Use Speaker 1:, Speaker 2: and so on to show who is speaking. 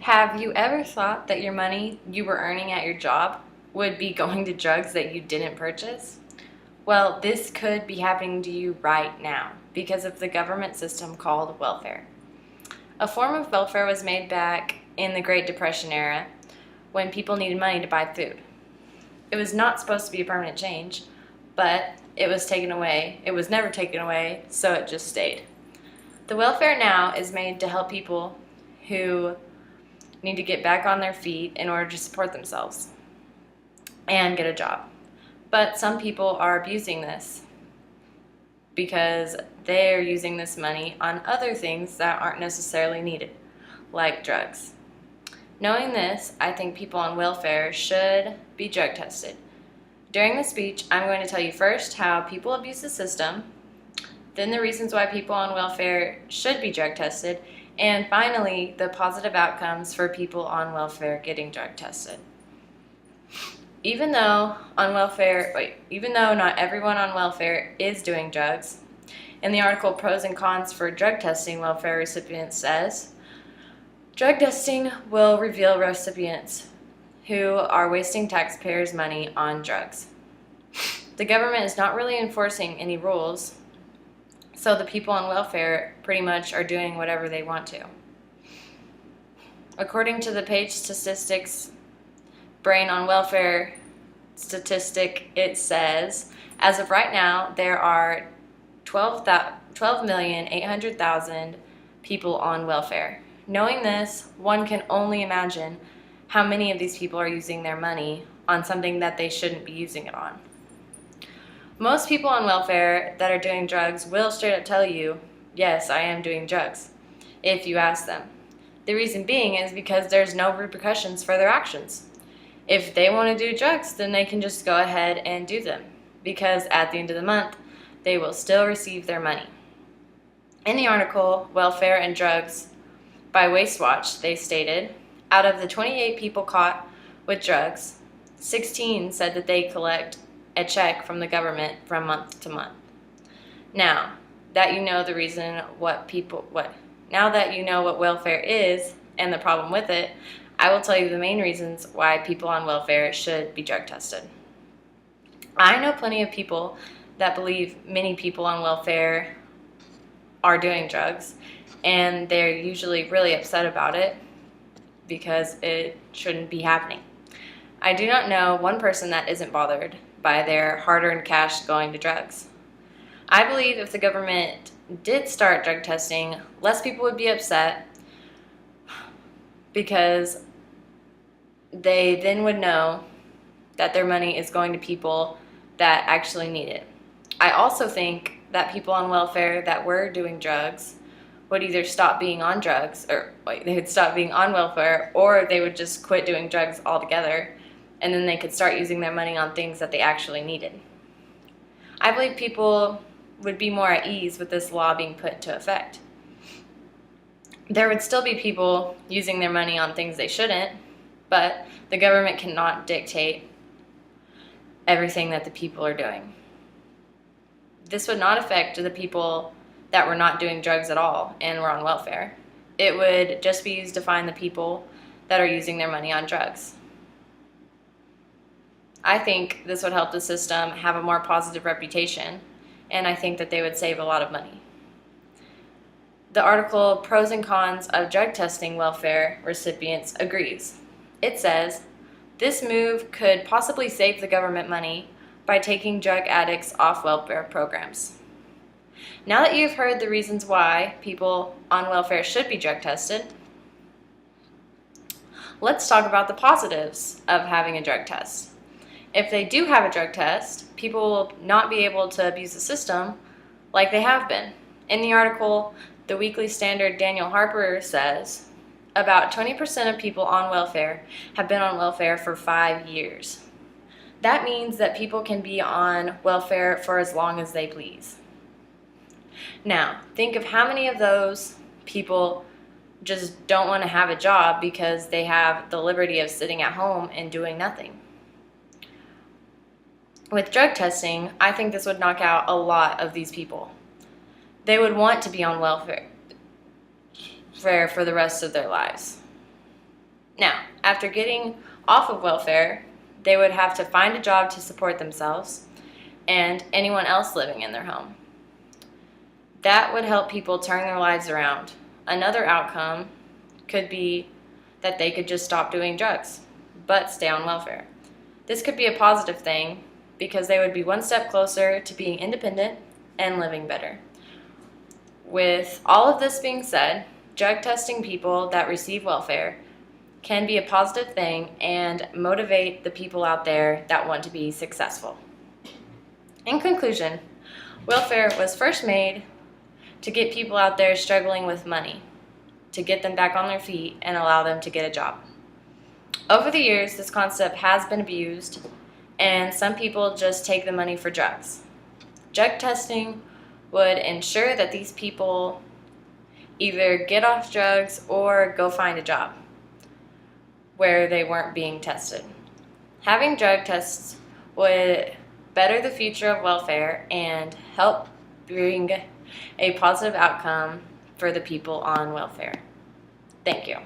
Speaker 1: Have you ever thought that your money you were earning at your job would be going to drugs that you didn't purchase? Well, this could be happening to you right now because of the government system called welfare. A form of welfare was made back in the Great Depression era when people needed money to buy food. It was not supposed to be a permanent change, but it was taken away. It was never taken away, so it just stayed. The welfare now is made to help people who need to get back on their feet in order to support themselves and get a job. But some people are abusing this because they're using this money on other things that aren't necessarily needed, like drugs. Knowing this, I think people on welfare should be drug tested. During the speech, I'm going to tell you first how people abuse the system, then the reasons why people on welfare should be drug tested, and finally, the positive outcomes for people on welfare getting drug tested. Even though not everyone on welfare is doing drugs, in the article Pros and Cons for Drug Testing Welfare Recipients says, drug testing will reveal recipients who are wasting taxpayers' money on drugs. The government is not really enforcing any rules, so the people on welfare pretty much are doing whatever they want to. According to the Page Statistics Brain on Welfare statistic, it says, as of right now, there are 12,800,000 people on welfare. Knowing this, one can only imagine how many of these people are using their money on something that they shouldn't be using it on. Most people on welfare that are doing drugs will straight up tell you, yes, I am doing drugs, if you ask them. The reason being is because there's no repercussions for their actions. If they want to do drugs, then they can just go ahead and do them, because at the end of the month, they will still receive their money. In the article, Welfare and Drugs by Waste Watch, they stated, out of the 28 people caught with drugs, 16 said that they collect a check from the government from month to month. Now that you know now that you know what welfare is and the problem with it, I will tell you the main reasons why people on welfare should be drug tested. I know plenty of people that believe many people on welfare are doing drugs, and they're usually really upset about it because it shouldn't be happening. I do not know one person that isn't bothered by their hard-earned cash going to drugs. I believe if the government did start drug testing, less people would be upset because they then would know that their money is going to people that actually need it. I also think that people on welfare that were doing drugs would either stop being on drugs, they would stop being on welfare, or they would just quit doing drugs altogether, and then they could start using their money on things that they actually needed. I believe people would be more at ease with this law being put into effect. There would still be people using their money on things they shouldn't, but the government cannot dictate everything that the people are doing. This would not affect the people that were not doing drugs at all and were on welfare. It would just be used to find the people that are using their money on drugs. I think this would help the system have a more positive reputation, and I think that they would save a lot of money. The article Pros and Cons of Drug Testing Welfare Recipients agrees. It says, this move could possibly save the government money by taking drug addicts off welfare programs. Now that you've heard the reasons why people on welfare should be drug tested, let's talk about the positives of having a drug test. If they do have a drug test, people will not be able to abuse the system like they have been. In the article, The Weekly Standard Daniel Harper says, about 20% of people on welfare have been on welfare for 5 years. That means that people can be on welfare for as long as they please. Now, think of how many of those people just don't want to have a job because they have the liberty of sitting at home and doing nothing. With drug testing, I think this would knock out a lot of these people. They would want to be on welfare for the rest of their lives. Now, after getting off of welfare, they would have to find a job to support themselves and anyone else living in their home. That would help people turn their lives around. Another outcome could be that they could just stop doing drugs, but stay on welfare. This could be a positive thing because they would be one step closer to being independent and living better. With all of this being said, drug testing people that receive welfare can be a positive thing and motivate the people out there that want to be successful. In conclusion, welfare was first made to get people out there struggling with money, to get them back on their feet and allow them to get a job. Over the years, this concept has been abused, and some people just take the money for drugs. Drug testing would ensure that these people either get off drugs or go find a job where they weren't being tested. Having drug tests would better the future of welfare and help bring a positive outcome for the people on welfare. Thank you.